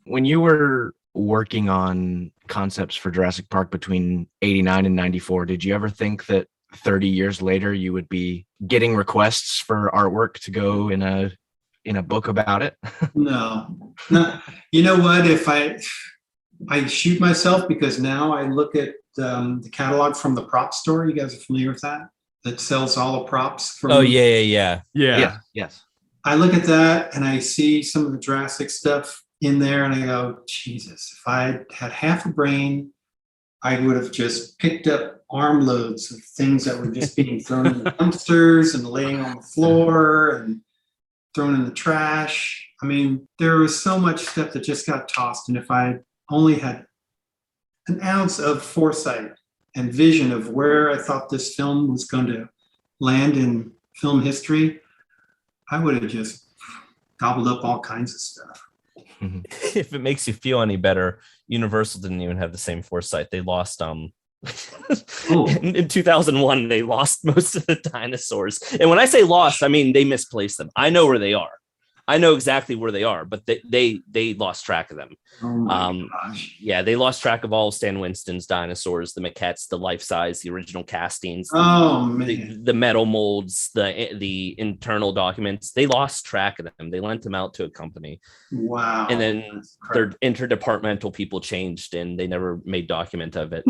When you were working on concepts for Jurassic Park between 89 and 94, did you ever think that 30 years later you would be getting requests for artwork to go in a book about it? No. You know what? If I shoot myself, because now I look at the catalog from the prop store. You guys are familiar with that? That sells all the props. Yeah. Yes. I look at that and I see some of the Jurassic stuff in there, and I go, Jesus, if I had half a brain, I would have just picked up armloads of things that were just being thrown in the dumpsters and laying on the floor and thrown in the trash. I mean, there was so much stuff that just got tossed. And if I only had an ounce of foresight and vision of where I thought this film was going to land in film history, I would have just gobbled up all kinds of stuff. If it makes you feel any better, Universal didn't even have the same foresight. They lost in 2001, they lost most of the dinosaurs. And when I say lost, I mean they misplaced them. I know where they are. I know exactly where they are, but they lost track of them. Oh my gosh. Yeah, they lost track of all Stan Winston's dinosaurs, the maquettes, the life size, the original castings, Oh man. the metal molds, the internal documents. They lost track of them. They lent them out to a company. Wow. And then their interdepartmental people changed and they never made document of it.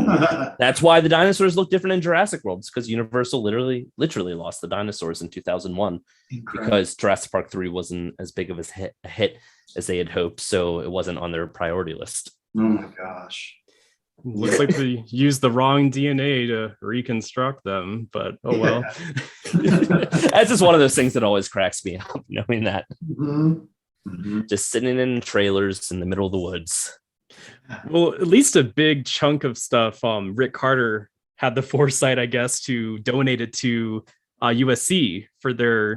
That's why the dinosaurs look different in Jurassic World. It's because Universal literally lost the dinosaurs in 2001 because Jurassic Park 3 wasn't as big of a hit as they had hoped. So it wasn't on their priority list. Oh my gosh. Looks like they used the wrong DNA to reconstruct them, but oh well. That's just one of those things that always cracks me up, knowing that. Mm-hmm. Just sitting in trailers in the middle of the woods. Well, at least a big chunk of stuff. Rick Carter had the foresight, I guess, to donate it to USC for their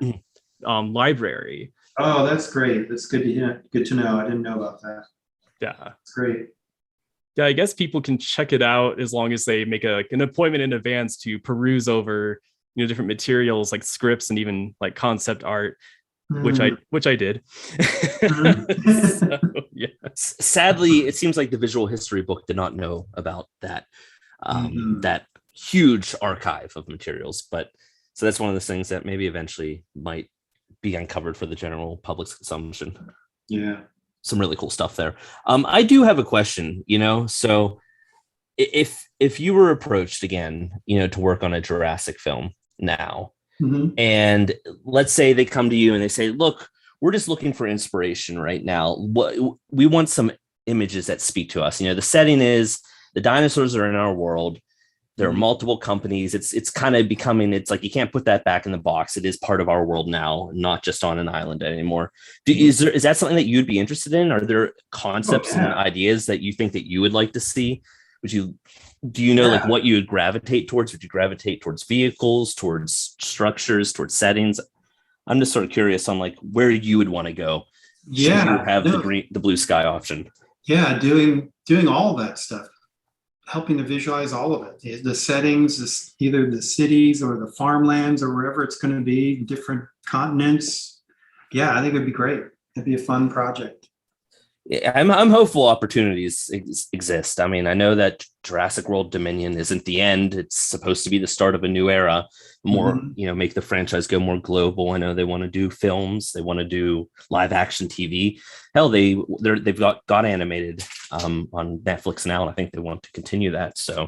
library. Oh, that's great. That's good to hear. Good to know. I didn't know about that. Yeah. That's great. Yeah, I guess people can check it out as long as they make an appointment in advance to peruse over, different materials like scripts and even like concept art, which I did. So, yeah. Sadly, it seems like the visual history book did not know about that that huge archive of materials. But so that's one of those things that maybe eventually might be uncovered for the general public's consumption. Yeah. Some really cool stuff there. I do have a question, so if you were approached again, to work on a Jurassic film now, and let's say they come to you and they say, look, we're just looking for inspiration right now. We want some images that speak to us. The setting is the dinosaurs are in our world. There are multiple companies. It's kind of becoming, it's like, you can't put that back in the box. It is part of our world now, not just on an island anymore. Is that something that you'd be interested in? Are there concepts and ideas that you think that you would like to see? Would you Do you know like what you would gravitate towards? Would you gravitate towards vehicles, towards structures, towards settings? I'm just sort of curious on like where you would want to go. Yeah, you have the blue sky option. Yeah, doing all of that stuff, helping to visualize all of it. The settings, either the cities or the farmlands or wherever it's going to be, different continents. Yeah, I think it'd be great. It'd be a fun project. Yeah, I'm hopeful opportunities exist. I mean, I know that Jurassic World Dominion isn't the end. It's supposed to be the start of a new era, more, make the franchise go more global. I know they want to do films. They want to do live action TV. Hell, they've got animated on Netflix now, and I think they want to continue that. So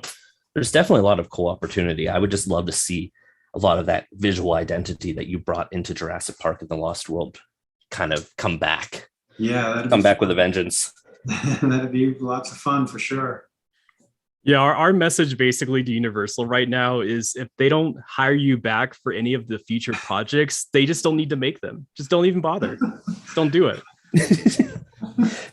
there's definitely a lot of cool opportunity. I would just love to see a lot of that visual identity that you brought into Jurassic Park and the Lost World kind of come back. Yeah, come back with a vengeance. That'd be lots of fun for sure. Yeah, our message basically to Universal right now is if they don't hire you back for any of the future projects, they just don't need to make them. Just don't even bother. Don't do it.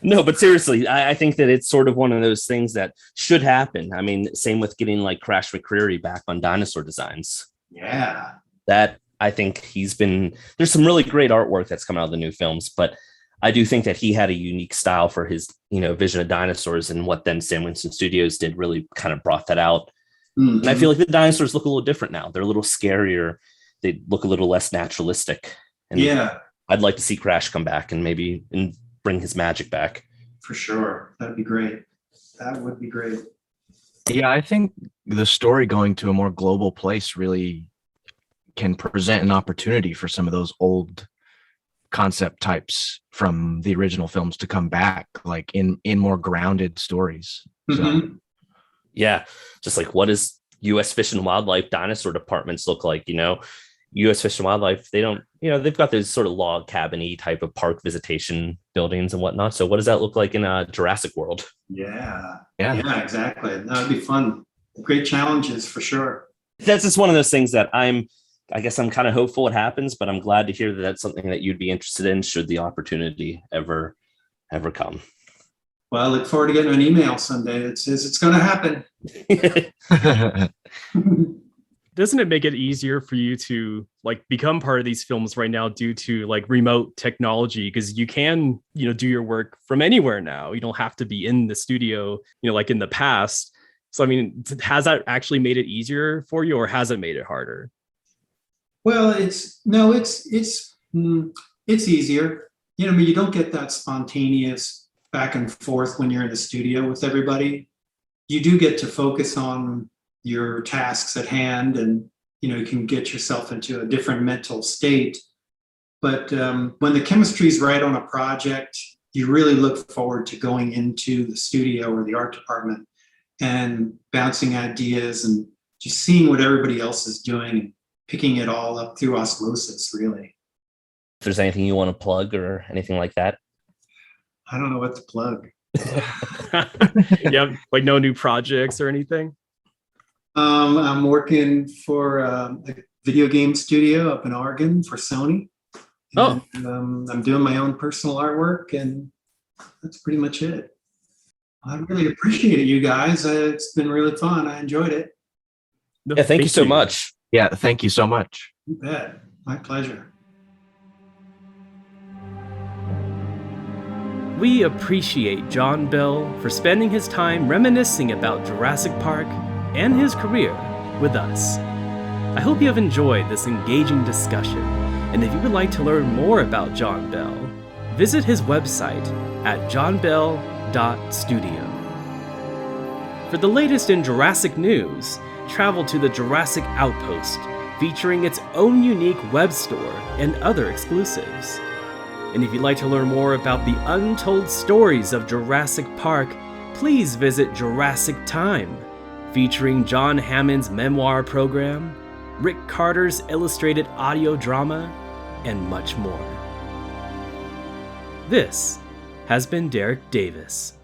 No, but seriously, I think that it's sort of one of those things that should happen. I mean, same with getting like Crash McCreary back on dinosaur designs. Yeah. That I think there's some really great artwork that's coming out of the new films, but I do think that he had a unique style for his, vision of dinosaurs, and what then Sam Winston Studios did really kind of brought that out. Mm-hmm. And I feel like the dinosaurs look a little different now. They're a little scarier. They look a little less naturalistic. And yeah, I'd like to see Crash come back and bring his magic back. For sure. That'd be great. That would be great. Yeah, I think the story going to a more global place really can present an opportunity for some of those old concept types from the original films to come back, like in more grounded stories. Mm-hmm. So yeah, just like what does U.S. Fish and Wildlife dinosaur departments look like? U.S. Fish and Wildlife, they don't, they've got those sort of log cabin-y type of park visitation buildings and whatnot. So what does that look like in Jurassic World? Yeah, exactly. That would be fun. Great challenges for sure. That's just one of those things that I guess I'm kind of hopeful it happens, but I'm glad to hear that that's something that you'd be interested in should the opportunity ever come. Well, I look forward to getting an email someday that says it's going to happen. Doesn't it make it easier for you to like become part of these films right now due to like remote technology? Because you can, do your work from anywhere now. You don't have to be in the studio, like in the past. So, I mean, has that actually made it easier for you, or has it made it harder? Well, it's easier. You don't get that spontaneous back and forth when you're in the studio with everybody. You do get to focus on your tasks at hand, and you can get yourself into a different mental state. But when the chemistry's right on a project, you really look forward to going into the studio or the art department and bouncing ideas and just seeing what everybody else is doing and picking it all up through osmosis, really. If there's anything you want to plug or anything like that. I don't know what to plug. Yeah, like no new projects or anything? I'm working for a video game studio up in Oregon for Sony. Oh. And, I'm doing my own personal artwork, and that's pretty much it. I really appreciate it, you guys. It's been really fun. I enjoyed it. Yeah, thank you so much. Yeah, thank you so much. You bet. My pleasure. We appreciate John Bell for spending his time reminiscing about Jurassic Park and his career with us. I hope you have enjoyed this engaging discussion, and if you would like to learn more about John Bell, visit his website at johnbell.studio. For the latest in Jurassic news, travel to the Jurassic Outpost, featuring its own unique web store and other exclusives. And if you'd like to learn more about the untold stories of Jurassic Park, please visit Jurassic Time, featuring John Hammond's memoir program, Rick Carter's illustrated audio drama, and much more. This has been Derrick Davis.